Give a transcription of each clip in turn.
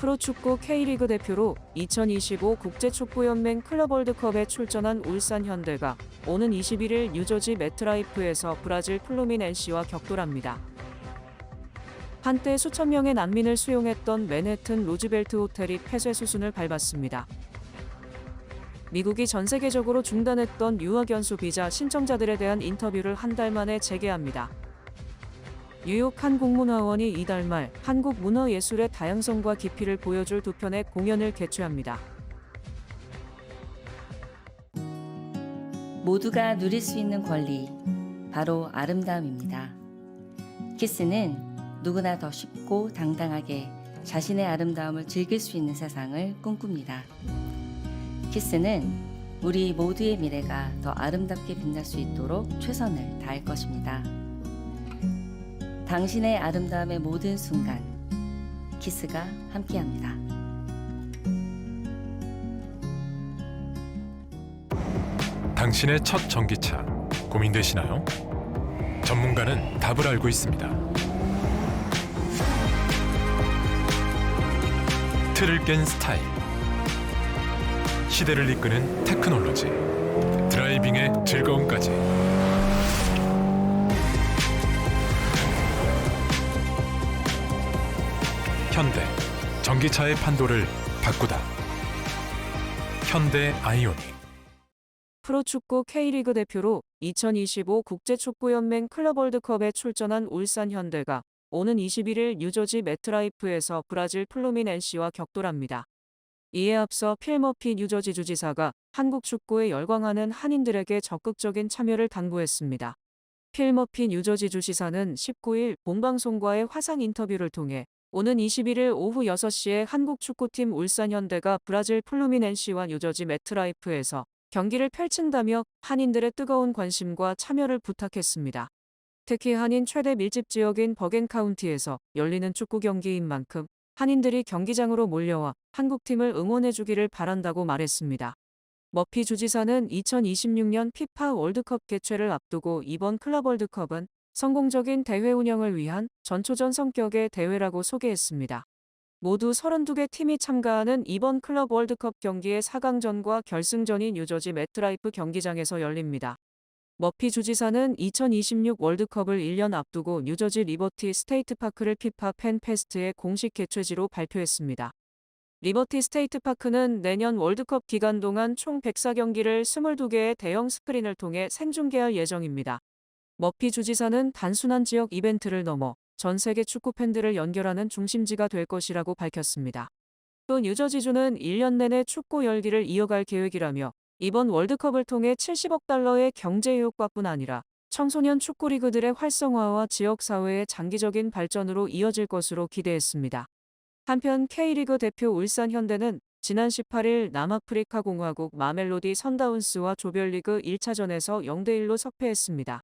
프로축구 K리그 대표로 2025 국제축구연맹 클럽 월드컵에 출전한 울산 현대가 오는 21일 뉴저지 매트라이프에서 브라질 플루미넨시와 격돌합니다. 한때 수천 명의 난민을 수용했던 맨해튼 루즈벨트 호텔이 폐쇄 수순을 밟았습니다. 미국이 전 세계적으로 중단했던 유학연수 비자 신청자들에 대한 인터뷰를 한 달 만에 재개합니다. 뉴욕 한국문화원이 이달 말 한국 문화예술의 다양성과 깊이를 보여줄 두 편의 공연을 개최합니다. 모두가 누릴 수 있는 권리, 바로 아름다움입니다. 키스는 누구나 더 쉽고 당당하게 자신의 아름다움을 즐길 수 있는 세상을 꿈꿉니다. 키스는 우리 모두의 미래가 더 아름답게 빛날 수 있도록 최선을 다할 것입니다. 당신의 아름다움의 모든 순간, 키스가 함께합니다. 당신의 첫 전기차 고민되시나요? 전문가는 답을 알고 있습니다. 틀을 깬 스타일, 시대를 이끄는 테크놀로지, 드라이빙의 즐거움까지. 현대, 전기차의 판도를 바꾸다. 현대 아이오닉. 프로축구 K리그 대표로 2025 국제축구연맹 클럽 월드컵에 출전한 울산 현대가 오는 21일 뉴저지 매트라이프에서 브라질 플루미넨시와 격돌합니다. 이에 앞서 필 머피 뉴저지 주지사가 한국 축구에 열광하는 한인들에게 적극적인 참여를 당부했습니다. 필 머피 뉴저지 주지사는 19일 본방송과의 화상 인터뷰를 통해 오는 21일 오후 6시에 한국 축구팀 울산 현대가 브라질 플루미넨시와 뉴저지 매트라이프에서 경기를 펼친다며 한인들의 뜨거운 관심과 참여를 부탁했습니다. 특히 한인 최대 밀집 지역인 버겐 카운티에서 열리는 축구 경기인 만큼 한인들이 경기장으로 몰려와 한국팀을 응원해주기를 바란다고 말했습니다. 머피 주지사는 2026년 피파 월드컵 개최를 앞두고 이번 클럽 월드컵은 성공적인 대회 운영을 위한 전초전 성격의 대회라고 소개했습니다. 모두 32개 팀이 참가하는 이번 클럽 월드컵 경기의 4강전과 결승전이 뉴저지 매트라이프 경기장에서 열립니다. 머피 주지사는 2026 월드컵을 1년 앞두고 뉴저지 리버티 스테이트 파크를 피파 팬 페스트의 공식 개최지로 발표했습니다. 리버티 스테이트 파크는 내년 월드컵 기간 동안 총 104경기를 22개의 대형 스크린을 통해 생중계할 예정입니다. 머피 주지사는 단순한 지역 이벤트를 넘어 전 세계 축구 팬들을 연결하는 중심지가 될 것이라고 밝혔습니다. 또 뉴저지주는 1년 내내 축구 열기를 이어갈 계획이라며 이번 월드컵을 통해 70억 달러의 경제 효과뿐 아니라 청소년 축구 리그들의 활성화와 지역사회의 장기적인 발전으로 이어질 것으로 기대했습니다. 한편 K리그 대표 울산 현대는 지난 18일 남아프리카 공화국 마멜로디 선다운스와 조별리그 1차전에서 0대1로 석패했습니다.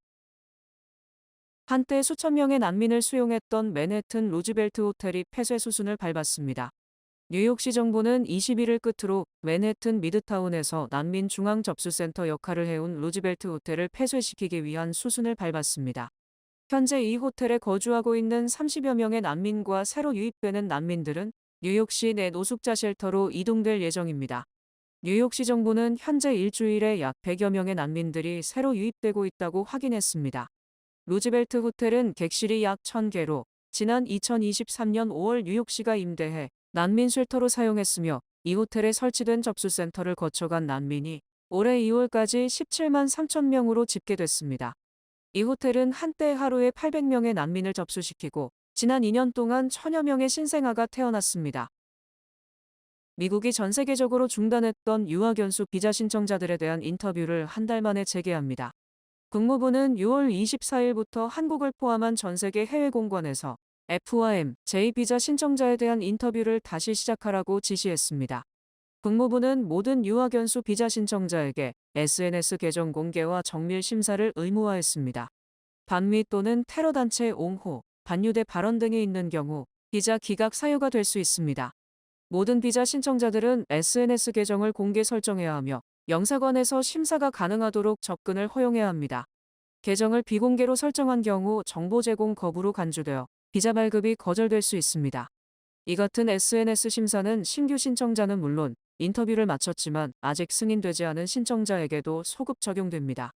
한때 수천 명의 난민을 수용했던 맨해튼 루즈벨트 호텔이 폐쇄 수순을 밟았습니다. 뉴욕시 정부는 21일 끝으로 맨해튼 미드타운에서 난민 중앙 접수센터 역할을 해온 루즈벨트 호텔을 폐쇄시키기 위한 수순을 밟았습니다. 현재 이 호텔에 거주하고 있는 30여 명의 난민과 새로 유입되는 난민들은 뉴욕시 내 노숙자 쉘터로 이동될 예정입니다. 뉴욕시 정부는 현재 일주일에 약 100여 명의 난민들이 새로 유입되고 있다고 확인했습니다. 루즈벨트 호텔은 객실이 약 1000개로 지난 2023년 5월 뉴욕시가 임대해 난민 쉘터로 사용했으며 이 호텔에 설치된 접수센터를 거쳐간 난민이 올해 2월까지 17만 3천 명으로 집계됐습니다. 이 호텔은 한때 하루에 800명의 난민을 접수시키고 지난 2년 동안 1000여 명의 신생아가 태어났습니다. 미국이 전 세계적으로 중단했던 유학연수 비자 신청자들에 대한 인터뷰를 한 달 만에 재개합니다. 국무부는 6월 24일부터 한국을 포함한 전 세계 해외 공관에서 F&M, J 비자 신청자에 대한 인터뷰를 다시 시작하라고 지시했습니다. 국무부는 모든 유학연수 비자 신청자에게 SNS 계정 공개와 정밀 심사를 의무화했습니다. 반미 또는 테러단체 옹호, 반유대 발언 등이 있는 경우 비자 기각 사유가 될 수 있습니다. 모든 비자 신청자들은 SNS 계정을 공개 설정해야 하며 영사관에서 심사가 가능하도록 접근을 허용해야 합니다. 계정을 비공개로 설정한 경우 정보 제공 거부로 간주되어 비자 발급이 거절될 수 있습니다. 이 같은 SNS 심사는 신규 신청자는 물론 인터뷰를 마쳤지만 아직 승인되지 않은 신청자에게도 소급 적용됩니다.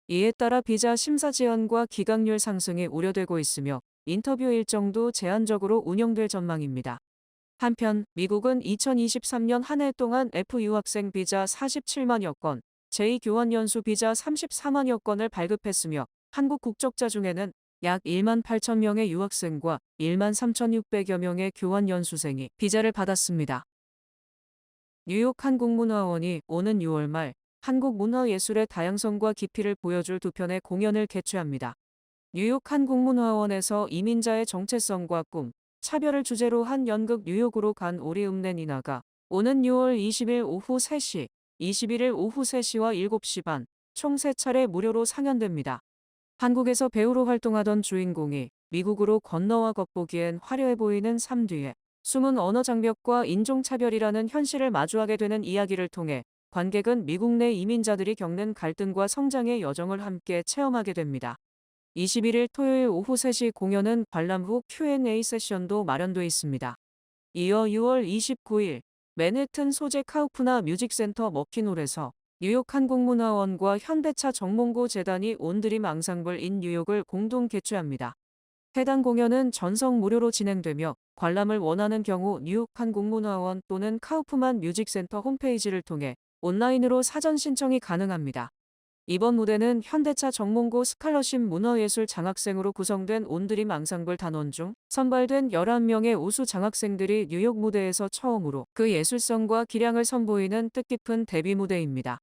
이에 따라 비자 심사 지연과 기각률 상승이 우려되고 있으며 인터뷰 일정도 제한적으로 운영될 전망입니다. 한편 미국은 2023년 한 해 동안 F 유학생 비자 47만여 건, 제2교환연수 비자 34만여 건을 발급했으며 한국 국적자 중에는 약 1만 8천 명의 유학생과 1만 3,600여 명의 교환연수생이 비자를 받았습니다. 뉴욕 한국문화원이 오는 6월 말 한국 문화예술의 다양성과 깊이를 보여줄 두 편의 공연을 개최합니다. 뉴욕 한국문화원에서 이민자의 정체성과 꿈, 차별을 주제로 한 연극 뉴욕으로 간 우리 읍내 니나가 오는 6월 20일 오후 3시, 21일 오후 3시와 7시 반, 총 3차례 무료로 상연됩니다. 한국에서 배우로 활동하던 주인공이 미국으로 건너와 겉보기엔 화려해 보이는 삶 뒤에 숨은 언어 장벽과 인종차별이라는 현실을 마주하게 되는 이야기를 통해 관객은 미국 내 이민자들이 겪는 갈등과 성장의 여정을 함께 체험하게 됩니다. 21일 토요일 오후 3시 공연은 관람 후 Q&A 세션도 마련돼 있습니다. 이어 6월 29일 맨해튼 소재 카우프나 뮤직센터 머킨홀에서 뉴욕 한국문화원과 현대차 정몽고 재단이 온드림 앙상블 인 뉴욕을 공동 개최합니다. 해당 공연은 전석 무료로 진행되며 관람을 원하는 경우 뉴욕 한국문화원 또는 카우프만 뮤직센터 홈페이지를 통해 온라인으로 사전 신청이 가능합니다. 이번 무대는 현대차 정몽고 스칼러십 문화예술 장학생으로 구성된 온드림 앙상블 단원 중 선발된 11명의 우수 장학생들이 뉴욕 무대에서 처음으로 그 예술성과 기량을 선보이는 뜻깊은 데뷔 무대입니다.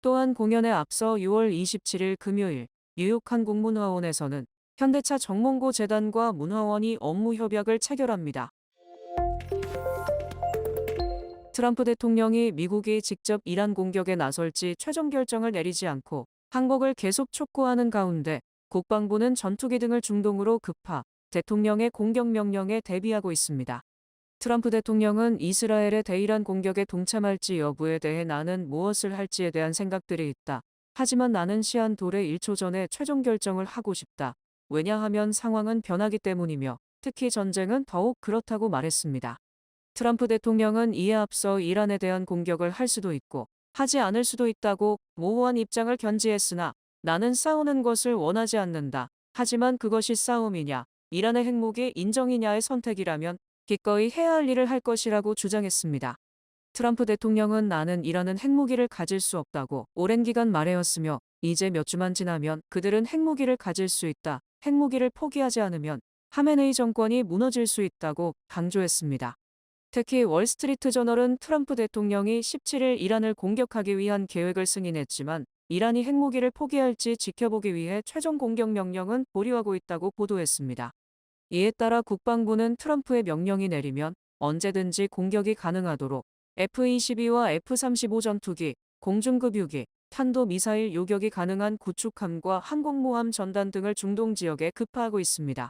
또한 공연에 앞서 6월 27일 금요일 뉴욕 한국문화원에서는 현대차 정몽고 재단과 문화원이 업무 협약을 체결합니다. 트럼프 대통령이 미국이 직접 이란 공격에 나설지 최종 결정을 내리지 않고 항복을 계속 촉구하는 가운데 국방부는 전투기 등을 중동으로 급파, 대통령의 공격 명령에 대비하고 있습니다. 트럼프 대통령은 이스라엘의 대이란 공격에 동참할지 여부에 대해 나는 무엇을 할지에 대한 생각들이 있다. 하지만 나는 시한 돌에 1초 전에 최종 결정을 하고 싶다. 왜냐하면 상황은 변하기 때문이며 특히 전쟁은 더욱 그렇다고 말했습니다. 트럼프 대통령은 이에 앞서 이란에 대한 공격을 할 수도 있고 하지 않을 수도 있다고 모호한 입장을 견지했으나 나는 싸우는 것을 원하지 않는다. 하지만 그것이 싸움이냐, 이란의 핵무기 인정이냐의 선택이라면 기꺼이 해야 할 일을 할 것이라고 주장했습니다. 트럼프 대통령은 나는 이란은 핵무기를 가질 수 없다고 오랜 기간 말해왔으며 이제 몇 주만 지나면 그들은 핵무기를 가질 수 있다. 핵무기를 포기하지 않으면 하메네이 정권이 무너질 수 있다고 강조했습니다. 특히 월스트리트 저널은 트럼프 대통령이 17일 이란을 공격하기 위한 계획을 승인했지만 이란이 핵무기를 포기할지 지켜보기 위해 최종 공격 명령은 보류하고 있다고 보도했습니다. 이에 따라 국방부는 트럼프의 명령이 내리면 언제든지 공격이 가능하도록 F-22와 F-35 전투기, 공중급유기, 탄도미사일 요격이 가능한 구축함과 항공모함 전단 등을 중동 지역에 급파하고 있습니다.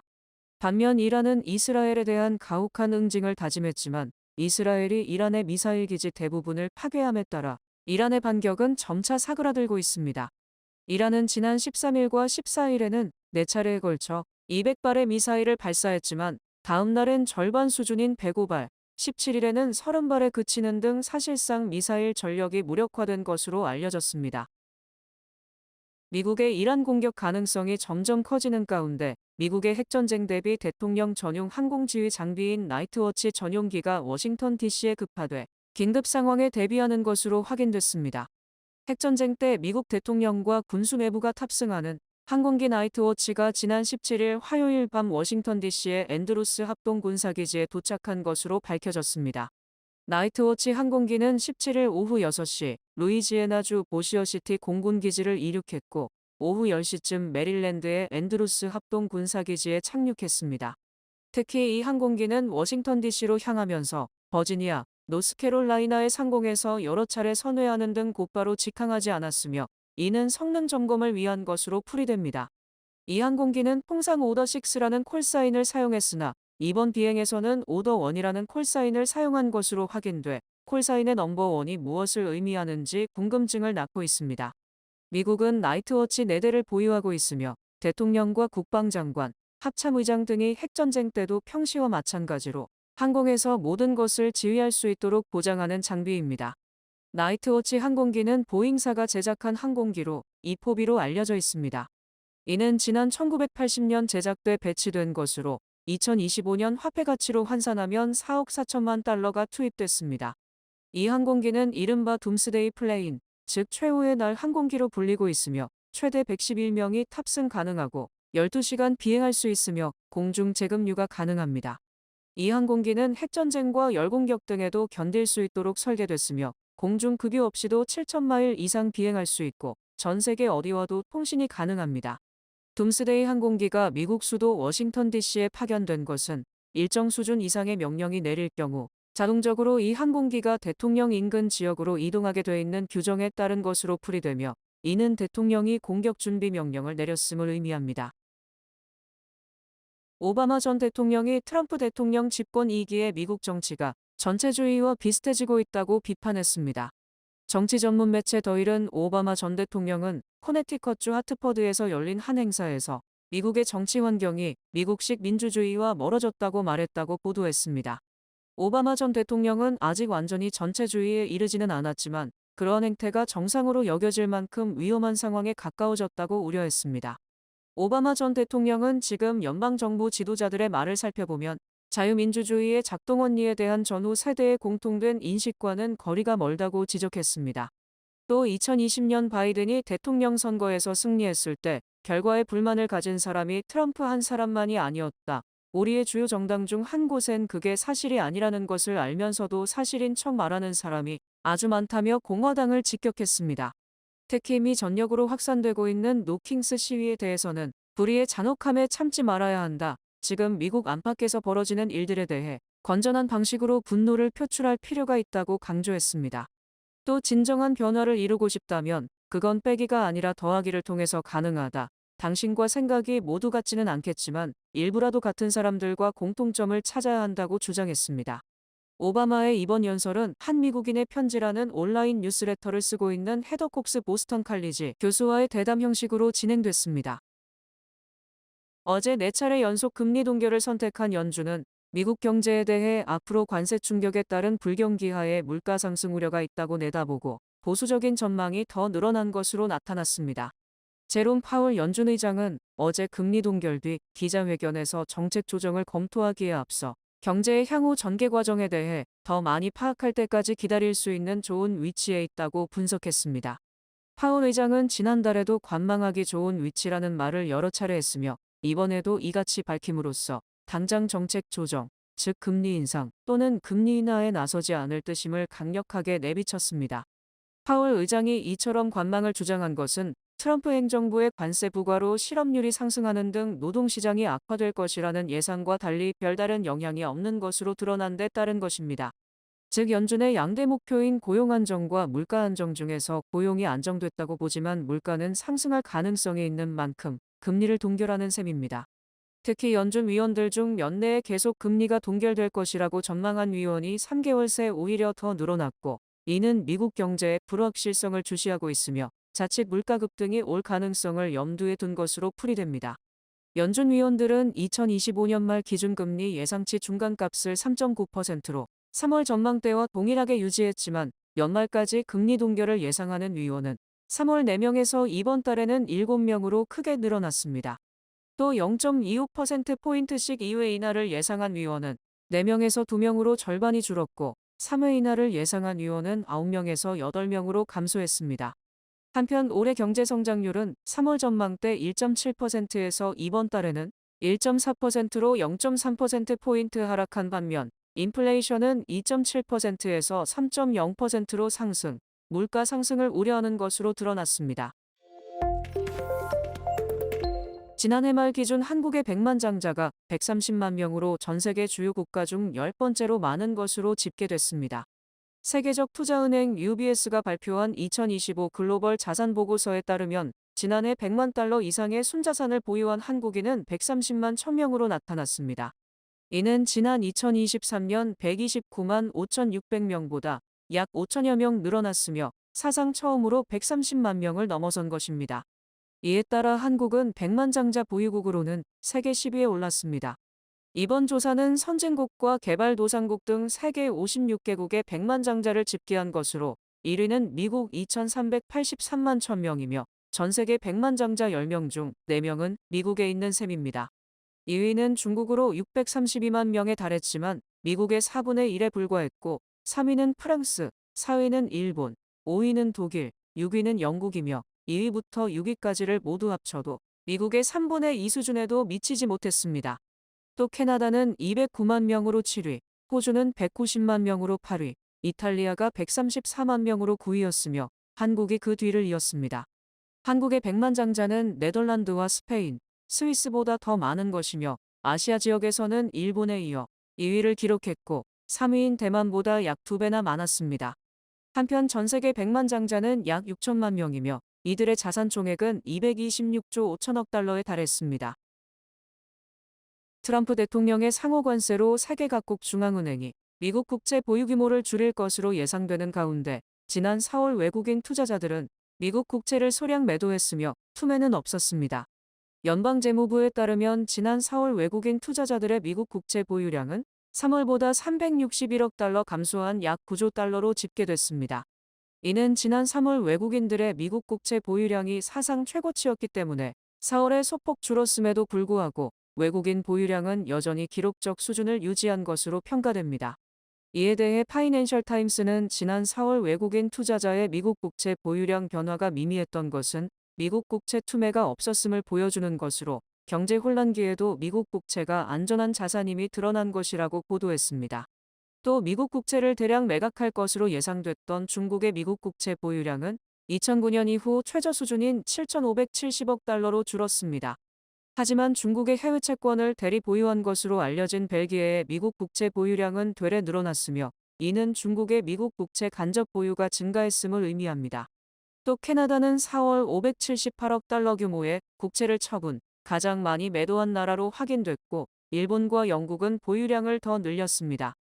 반면 이란은 이스라엘에 대한 가혹한 응징을 다짐했지만 이스라엘이 이란의 미사일 기지 대부분을 파괴함에 따라 이란의 반격은 점차 사그라들고 있습니다. 이란은 지난 13일과 14일에는 4차례에 걸쳐 200발의 미사일을 발사했지만 다음 날엔 절반 수준인 105발, 17일에는 30발에 그치는 등 사실상 미사일 전력이 무력화된 것으로 알려졌습니다. 미국의 이란 공격 가능성이 점점 커지는 가운데 미국의 핵전쟁 대비 대통령 전용 항공지휘 장비인 나이트워치 전용기가 워싱턴 DC에 급파돼 긴급 상황에 대비하는 것으로 확인됐습니다. 핵전쟁 때 미국 대통령과 군수 내부가 탑승하는 항공기 나이트워치가 지난 17일 화요일 밤 워싱턴 DC의 앤드루스 합동군사기지에 도착한 것으로 밝혀졌습니다. 나이트워치 항공기는 17일 오후 6시 루이지애나주 보시어시티 공군기지를 이륙했고 오후 10시쯤 메릴랜드의 앤드루스 합동군사기지에 착륙했습니다. 특히 이 항공기는 워싱턴 DC로 향하면서 버지니아, 노스캐롤라이나의 상공에서 여러 차례 선회하는 등 곧바로 직항하지 않았으며 이는 성능 점검을 위한 것으로 풀이됩니다. 이 항공기는 통상 오더 6라는 콜사인을 사용했으나 이번 비행에서는 오더 1이라는 콜사인을 사용한 것으로 확인돼 콜사인의 넘버 1이 무엇을 의미하는지 궁금증을 낳고 있습니다. 미국은 나이트워치 4대를 보유하고 있으며 대통령과 국방장관, 합참의장 등이 핵전쟁 때도 평시와 마찬가지로 항공에서 모든 것을 지휘할 수 있도록 보장하는 장비입니다. 나이트워치 항공기는 보잉사가 제작한 항공기로 이포비로 알려져 있습니다. 이는 지난 1980년 제작돼 배치된 것으로 2025년 화폐 가치로 환산하면 4억 4천만 달러가 투입됐습니다. 이 항공기는 이른바 둠스데이 플레인, 즉 최후의 날 항공기로 불리고 있으며 최대 111명이 탑승 가능하고 12시간 비행할 수 있으며 공중 재급류가 가능합니다. 이 항공기는 핵전쟁과 열공격 등에도 견딜 수 있도록 설계됐으며 공중 급유 없이도 7,000마일 이상 비행할 수 있고 전 세계 어디와도 통신이 가능합니다. 둠스데이 항공기가 미국 수도 워싱턴 DC에 파견된 것은 일정 수준 이상의 명령이 내릴 경우 자동적으로 이 항공기가 대통령 인근 지역으로 이동하게 돼 있는 규정에 따른 것으로 풀이되며 이는 대통령이 공격 준비 명령을 내렸음을 의미합니다. 오바마 전 대통령이 트럼프 대통령 집권 2기의 미국 정치가 전체주의와 비슷해지고 있다고 비판했습니다. 정치 전문 매체 더힐은 오바마 전 대통령은 코네티컷주 하트퍼드에서 열린 한 행사에서 미국의 정치 환경이 미국식 민주주의와 멀어졌다고 말했다고 보도했습니다. 오바마 전 대통령은 아직 완전히 전체주의에 이르지는 않았지만 그러한 행태가 정상으로 여겨질 만큼 위험한 상황에 가까워졌다고 우려했습니다. 오바마 전 대통령은 지금 연방정부 지도자들의 말을 살펴보면 자유민주주의의 작동 원리에 대한 전후 세대의 공통된 인식과는 거리가 멀다고 지적했습니다. 또 2020년 바이든이 대통령 선거에서 승리했을 때 결과에 불만을 가진 사람이 트럼프 한 사람만이 아니었다. 우리의 주요 정당 중 한 곳엔 그게 사실이 아니라는 것을 알면서도 사실인 척 말하는 사람이 아주 많다며 공화당을 직격했습니다. 특히 미 전역으로 확산되고 있는 노킹스 시위에 대해서는 불의의 잔혹함에 참지 말아야 한다. 지금 미국 안팎에서 벌어지는 일들에 대해 건전한 방식으로 분노를 표출할 필요가 있다고 강조했습니다. 또 진정한 변화를 이루고 싶다면 그건 빼기가 아니라 더하기를 통해서 가능하다. 당신과 생각이 모두 같지는 않겠지만 일부라도 같은 사람들과 공통점을 찾아야 한다고 주장했습니다. 오바마의 이번 연설은 한 미국인의 편지라는 온라인 뉴스레터를 쓰고 있는 헤더 콕스 보스턴 칼리지 교수와의 대담 형식으로 진행됐습니다. 어제 4차례 연속 금리 동결을 선택한 연준은 미국 경제에 대해 앞으로 관세 충격에 따른 불경기하에 물가 상승 우려가 있다고 내다보고 보수적인 전망이 더 늘어난 것으로 나타났습니다. 제롬 파월 연준 의장은 어제 금리 동결 뒤 기자회견에서 정책 조정을 검토하기에 앞서 경제의 향후 전개 과정에 대해 더 많이 파악할 때까지 기다릴 수 있는 좋은 위치에 있다고 분석했습니다. 파월 의장은 지난달에도 관망하기 좋은 위치라는 말을 여러 차례 했으며 이번에도 이같이 밝힘으로써 당장 정책 조정, 즉 금리 인상 또는 금리 인하에 나서지 않을 뜻임을 강력하게 내비쳤습니다. 파월 의장이 이처럼 관망을 주장한 것은 트럼프 행정부의 관세 부과로 실업률이 상승하는 등 노동시장이 악화될 것이라는 예상과 달리 별다른 영향이 없는 것으로 드러난 데 따른 것입니다. 즉 연준의 양대 목표인 고용 안정과 물가 안정 중에서 고용이 안정됐다고 보지만 물가는 상승할 가능성이 있는 만큼 금리를 동결하는 셈입니다. 특히 연준 위원들 중 몇 내에 계속 금리가 동결될 것이라고 전망한 위원이 3개월 새 오히려 더 늘어났고 이는 미국 경제의 불확실성을 주시하고 있으며 자칫 물가 급등이 올 가능성을 염두에 둔 것으로 풀이됩니다. 연준 위원들은 2025년 말 기준금리 예상치 중간값을 3.9%로 3월 전망대와 동일하게 유지했지만 연말까지 금리 동결을 예상하는 위원은 3월 4명에서 이번 달에는 7명으로 크게 늘어났습니다. 또 0.25%포인트씩 2회 인하를 예상한 위원은 4명에서 2명으로 절반이 줄었고 3회 인하를 예상한 위원은 9명에서 8명으로 감소했습니다. 한편 올해 경제 성장률은 3월 전망대 1.7%에서 이번 달에는 1.4%로 0.3%포인트 하락한 반면 인플레이션은 2.7%에서 3.0%로 상승, 물가 상승을 우려하는 것으로 드러났습니다. 지난해 말 기준 한국의 100만 장자가 130만 명으로 전 세계 주요 국가 중 10번째로 많은 것으로 집계됐습니다. 세계적 투자은행 UBS가 발표한 2025 글로벌 자산 보고서에 따르면 지난해 100만 달러 이상의 순자산을 보유한 한국인은 130만 1000명으로 나타났습니다. 이는 지난 2023년 129만 5600명보다 약 5천여 명 늘어났으며 사상 처음으로 130만 명을 넘어선 것입니다. 이에 따라 한국은 100만 장자 보유국으로는 세계 10위에 올랐습니다. 이번 조사는 선진국과 개발도상국 등 세계 56개국의 100만 장자를 집계한 것으로 1위는 미국 2,383만 1000명이며 전 세계 100만 장자 10명 중 4명은 미국에 있는 셈입니다. 2위는 중국으로 632만 명에 달했지만 미국의 4분의 1에 불과했고 3위는 프랑스, 4위는 일본, 5위는 독일, 6위는 영국이며 2위부터 6위까지를 모두 합쳐도 미국의 3분의 2 수준에도 미치지 못했습니다. 또 캐나다는 209만 명으로 7위, 호주는 190만 명으로 8위, 이탈리아가 134만 명으로 9위였으며 한국이 그 뒤를 이었습니다. 한국의 100만 장자는 네덜란드와 스페인, 스위스보다 더 많은 것이며 아시아 지역에서는 일본에 이어 2위를 기록했고 3위인 대만보다 약 2배나 많았습니다. 한편 전 세계 100만 장자는 약 6천만 명이며 이들의 자산 총액은 226조 5천억 달러에 달했습니다. 트럼프 대통령의 상호 관세로 세계 각국 중앙은행이 미국 국채 보유 규모를 줄일 것으로 예상되는 가운데 지난 4월 외국인 투자자들은 미국 국채를 소량 매도했으며 투매는 없었습니다. 연방재무부에 따르면 지난 4월 외국인 투자자들의 미국 국채 보유량은 3월보다 361억 달러 감소한 약 9조 달러로 집계됐습니다. 이는 지난 3월 외국인들의 미국 국채 보유량이 사상 최고치였기 때문에 4월에 소폭 줄었음에도 불구하고 외국인 보유량은 여전히 기록적 수준을 유지한 것으로 평가됩니다. 이에 대해 파이낸셜 타임스는 지난 4월 외국인 투자자의 미국 국채 보유량 변화가 미미했던 것은 미국 국채 투매가 없었음을 보여주는 것으로 경제 혼란기에도 미국 국채가 안전한 자산임이 드러난 것이라고 보도했습니다. 또 미국 국채를 대량 매각할 것으로 예상됐던 중국의 미국 국채 보유량은 2009년 이후 최저 수준인 7,570억 달러로 줄었습니다. 하지만 중국의 해외 채권을 대리 보유한 것으로 알려진 벨기에의 미국 국채 보유량은 되레 늘어났으며 이는 중국의 미국 국채 간접 보유가 증가했음을 의미합니다. 또 캐나다는 4월 578억 달러 규모의 국채를 처분, 가장 많이 매도한 나라로 확인됐고 일본과 영국은 보유량을 더 늘렸습니다.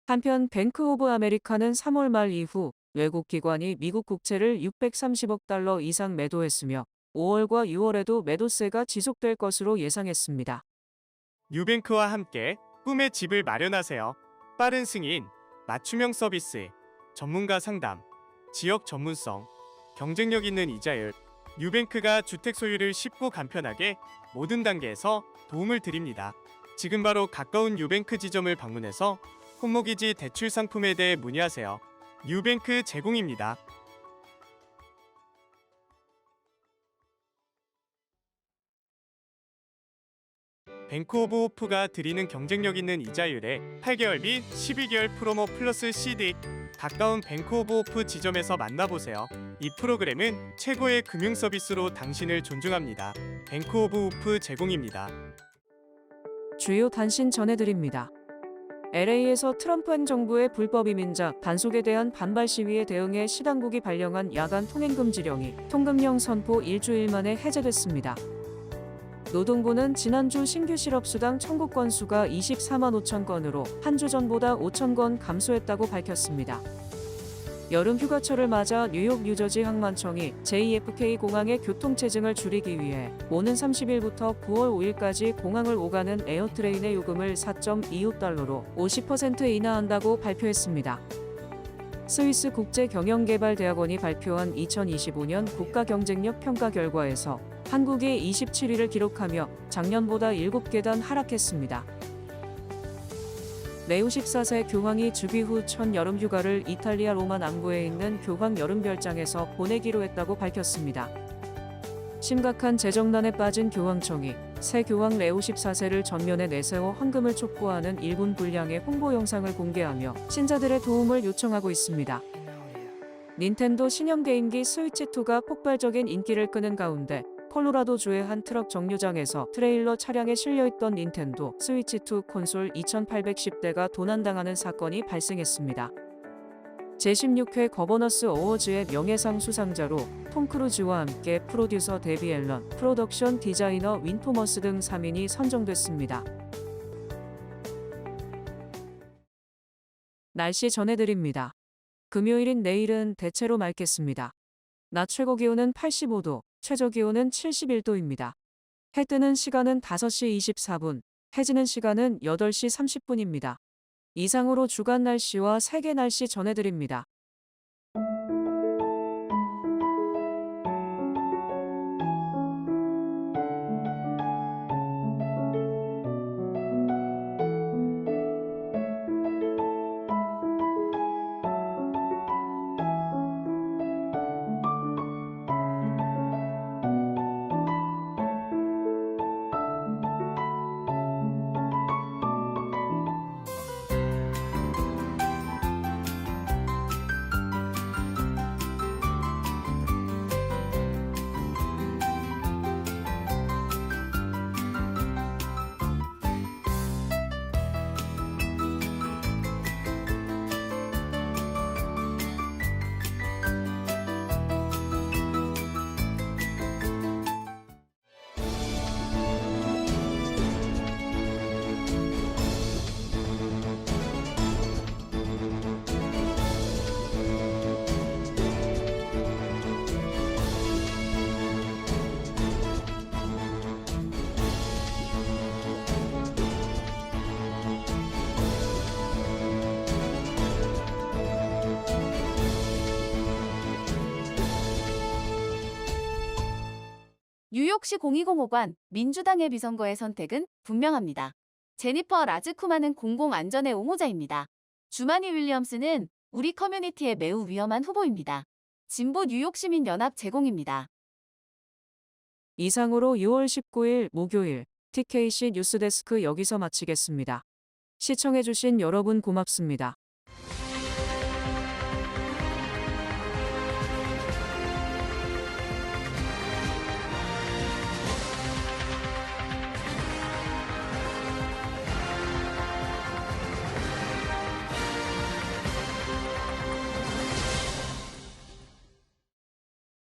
한편 뱅크 오브 아메리카는 3월 말 이후 외국 기관이 미국 국채를 630억 달러 이상 매도했으며 5월과 6월에도 매도세가 지속될 것으로 예상했습니다. 뉴뱅크와 함께 꿈의 집을 마련하세요. 빠른 승인, 맞춤형 서비스, 전문가 상담, 지역 전문성, 경쟁력 있는 이자율. 뉴뱅크가 주택 소유를 쉽고 간편하게 모든 단계에서 도움을 드립니다. 지금 바로 가까운 뉴뱅크 지점을 방문해서 홈모기지 대출 상품에 대해 문의하세요. 뉴뱅크 제공입니다. 뱅크 오브 호프가 드리는 경쟁력 있는 이자율에 8개월 및 12개월 프로모 플러스 CD. 가까운 뱅크 오브 호프 지점에서 만나보세요. 이 프로그램은 최고의 금융 서비스로 당신을 존중합니다. 뱅크 오브 호프 제공입니다. 주요 단신 전해드립니다. LA에서 트럼프 행정부의 불법 이민자 단속에 대한 반발 시위에 대응해 시당국이 발령한 야간 통행금지령이 통금령 선포 일주일 만에 해제됐습니다. 노동부는 지난주 신규 실업수당 청구 건수가 24만 5천 건으로 한 주 전보다 5천 건 감소했다고 밝혔습니다. 여름 휴가철을 맞아 뉴욕 뉴저지 항만청이 JFK 공항의 교통체증을 줄이기 위해 오는 30일부터 9월 5일까지 공항을 오가는 에어트레인의 요금을 4.25달러로 50% 인하한다고 발표했습니다. 스위스 국제경영개발대학원이 발표한 2025년 국가경쟁력 평가 결과에서 한국이 27위를 기록하며 작년보다 7계단 하락했습니다. 레오 14세 교황이 즉위 후 첫 여름 휴가를 이탈리아 로마 남부에 있는 교황 여름별장에서 보내기로 했다고 밝혔습니다. 심각한 재정난에 빠진 교황청이 새 교황 레오 14세를 전면에 내세워 헌금을 촉구하는 1분 분량의 홍보 영상을 공개하며 신자들의 도움을 요청하고 있습니다. 닌텐도 신형 게임기 스위치2가 폭발적인 인기를 끄는 가운데 콜로라도주의 한 트럭 정류장에서 트레일러 차량에 실려있던 닌텐도 스위치2 콘솔 2810대가 도난당하는 사건이 발생했습니다. 제16회 거버너스 어워즈의 명예상 수상자로 톰 크루즈와 함께 프로듀서 데비 앨런, 프로덕션 디자이너 윈 토머스 등 3인이 선정됐습니다. 날씨 전해드립니다. 금요일인 내일은 대체로 맑겠습니다. 낮 최고 기온은 85도, 최저 기온은 71도입니다. 해 뜨는 시간은 5시 24분, 해지는 시간은 8시 30분입니다. 이상으로 주간 날씨와 세계 날씨 전해드립니다. 뉴욕시 공이공호관 민주당의 비선거의 선택은 분명합니다. 제니퍼 라즈쿠마는 공공안전의 옹호자입니다. 주마니 윌리엄스는 우리 커뮤니티에 매우 위험한 후보입니다. 진보 뉴욕시민연합 제공입니다. 이상으로 6월 19일 목요일 TKC 뉴스데스크 여기서 마치겠습니다. 시청해주신 여러분 고맙습니다.